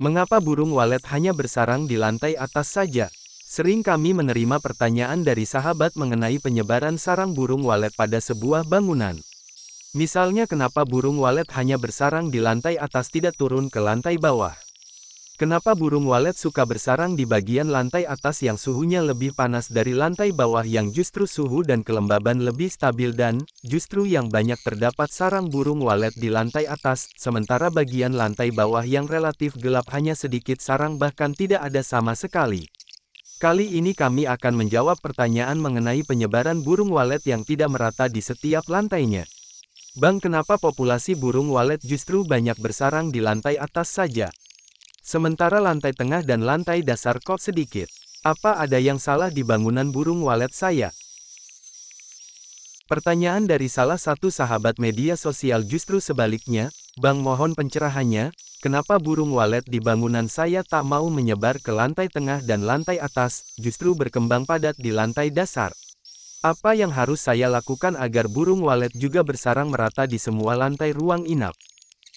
Mengapa burung walet hanya bersarang di lantai atas saja? Sering kami menerima pertanyaan dari sahabat mengenai penyebaran sarang burung walet pada sebuah bangunan. Misalnya kenapa burung walet hanya bersarang di lantai atas tidak turun ke lantai bawah? Kenapa burung walet suka bersarang di bagian lantai atas yang suhunya lebih panas dari lantai bawah yang justru suhu dan kelembaban lebih stabil dan, justru yang banyak terdapat sarang burung walet di lantai atas, sementara bagian lantai bawah yang relatif gelap hanya sedikit sarang bahkan tidak ada sama sekali. Kali ini kami akan menjawab pertanyaan mengenai penyebaran burung walet yang tidak merata di setiap lantainya. Bang, kenapa populasi burung walet justru banyak bersarang di lantai atas saja? Sementara lantai tengah dan lantai dasar kok sedikit. Apa ada yang salah di bangunan burung walet saya? Pertanyaan dari salah satu sahabat media sosial justru sebaliknya. Bang, mohon pencerahannya, kenapa burung walet di bangunan saya tak mau menyebar ke lantai tengah dan lantai atas, justru berkembang padat di lantai dasar? Apa yang harus saya lakukan agar burung walet juga bersarang merata di semua lantai ruang inap?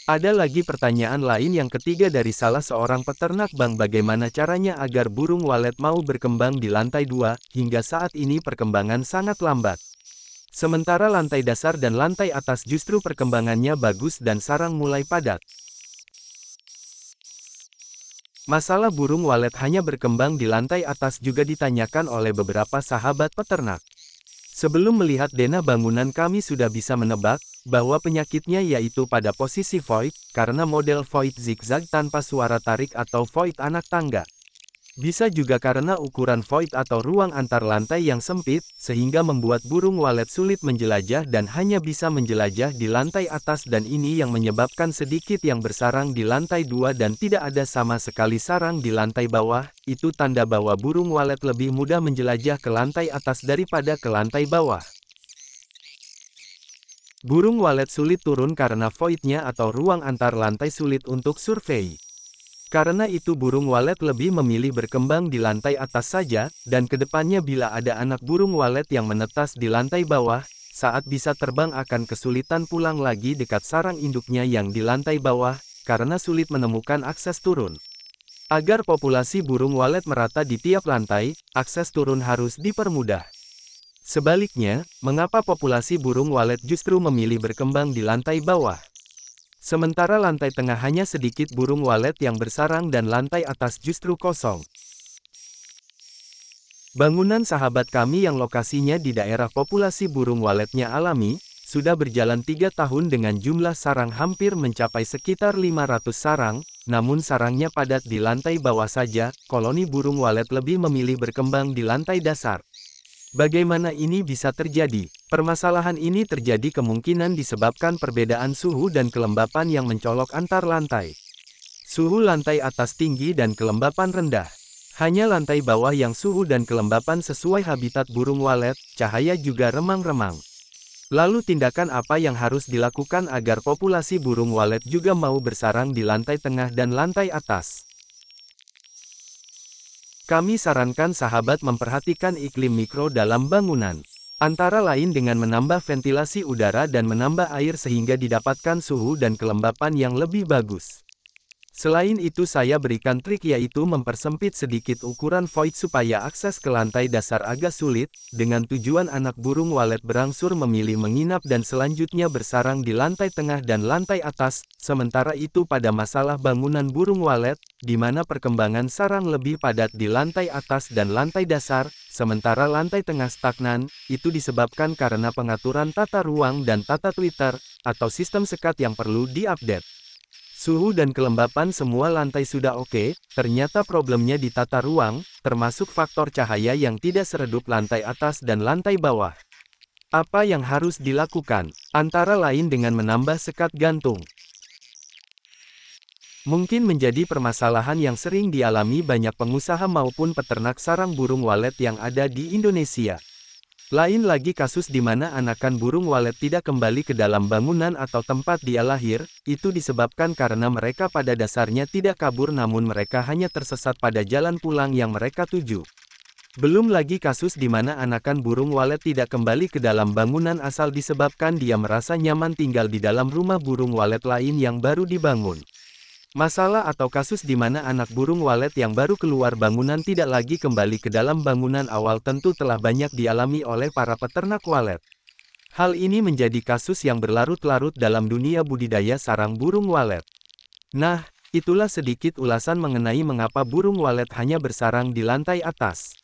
Ada lagi pertanyaan lain yang ketiga dari salah seorang peternak. Bang, bagaimana caranya agar burung walet mau berkembang di lantai 2, hingga saat ini perkembangan sangat lambat. Sementara lantai dasar dan lantai atas justru perkembangannya bagus dan sarang mulai padat. Masalah burung walet hanya berkembang di lantai atas juga ditanyakan oleh beberapa sahabat peternak. Sebelum melihat denah bangunan kami sudah bisa menebak, bahwa penyakitnya yaitu pada posisi void, karena model void zigzag tanpa suara tarik atau void anak tangga. Bisa juga karena ukuran void atau ruang antar lantai yang sempit, sehingga membuat burung walet sulit menjelajah dan hanya bisa menjelajah di lantai atas, dan ini yang menyebabkan sedikit yang bersarang di lantai 2 dan tidak ada sama sekali sarang di lantai bawah. Itu tanda bahwa burung walet lebih mudah menjelajah ke lantai atas daripada ke lantai bawah. Burung walet sulit turun karena voidnya atau ruang antar lantai sulit untuk survei. Karena itu burung walet lebih memilih berkembang di lantai atas saja, dan kedepannya bila ada anak burung walet yang menetas di lantai bawah, saat bisa terbang akan kesulitan pulang lagi dekat sarang induknya yang di lantai bawah, karena sulit menemukan akses turun. Agar populasi burung walet merata di tiap lantai, akses turun harus dipermudah. Sebaliknya, mengapa populasi burung walet justru memilih berkembang di lantai bawah? Sementara lantai tengah hanya sedikit burung walet yang bersarang dan lantai atas justru kosong. Bangunan sahabat kami yang lokasinya di daerah populasi burung waletnya alami, sudah berjalan 3 tahun dengan jumlah sarang hampir mencapai sekitar 500 sarang, namun sarangnya padat di lantai bawah saja. Koloni burung walet lebih memilih berkembang di lantai dasar. Bagaimana ini bisa terjadi? Permasalahan ini terjadi kemungkinan disebabkan perbedaan suhu dan kelembapan yang mencolok antar lantai. Suhu lantai atas tinggi dan kelembapan rendah. Hanya lantai bawah yang suhu dan kelembapan sesuai habitat burung walet, cahaya juga remang-remang. Lalu tindakan apa yang harus dilakukan agar populasi burung walet juga mau bersarang di lantai tengah dan lantai atas? Kami sarankan sahabat memperhatikan iklim mikro dalam bangunan. Antara lain dengan menambah ventilasi udara dan menambah air sehingga didapatkan suhu dan kelembapan yang lebih bagus. Selain itu saya berikan trik yaitu mempersempit sedikit ukuran void supaya akses ke lantai dasar agak sulit, dengan tujuan anak burung walet berangsur memilih menginap dan selanjutnya bersarang di lantai tengah dan lantai atas. Sementara itu pada masalah bangunan burung walet, di mana perkembangan sarang lebih padat di lantai atas dan lantai dasar, sementara lantai tengah stagnan, itu disebabkan karena pengaturan tata ruang dan tata Twitter, atau sistem sekat yang perlu diupdate. Suhu dan kelembapan semua lantai sudah oke, ternyata problemnya di tata ruang, termasuk faktor cahaya yang tidak seredup lantai atas dan lantai bawah. Apa yang harus dilakukan? Antara lain dengan menambah sekat gantung. Mungkin menjadi permasalahan yang sering dialami banyak pengusaha maupun peternak sarang burung walet yang ada di Indonesia. Lain lagi kasus di mana anakan burung walet tidak kembali ke dalam bangunan atau tempat dia lahir, itu disebabkan karena mereka pada dasarnya tidak kabur namun mereka hanya tersesat pada jalan pulang yang mereka tuju. Belum lagi kasus di mana anakan burung walet tidak kembali ke dalam bangunan asal disebabkan dia merasa nyaman tinggal di dalam rumah burung walet lain yang baru dibangun. Masalah atau kasus di mana anak burung walet yang baru keluar bangunan tidak lagi kembali ke dalam bangunan awal tentu telah banyak dialami oleh para peternak walet. Hal ini menjadi kasus yang berlarut-larut dalam dunia budidaya sarang burung walet. Nah, itulah sedikit ulasan mengenai mengapa burung walet hanya bersarang di lantai atas.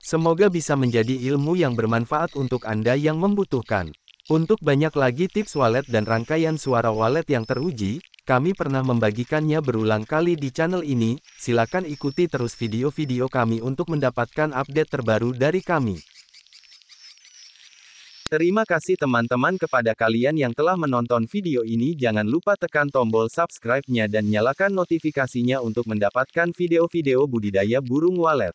Semoga bisa menjadi ilmu yang bermanfaat untuk Anda yang membutuhkan. Untuk banyak lagi tips walet dan rangkaian suara walet yang teruji, kami pernah membagikannya berulang kali di channel ini. Silakan ikuti terus video-video kami untuk mendapatkan update terbaru dari kami. Terima kasih teman-teman kepada kalian yang telah menonton video ini. Jangan lupa tekan tombol subscribe-nya dan nyalakan notifikasinya untuk mendapatkan video-video budidaya burung walet.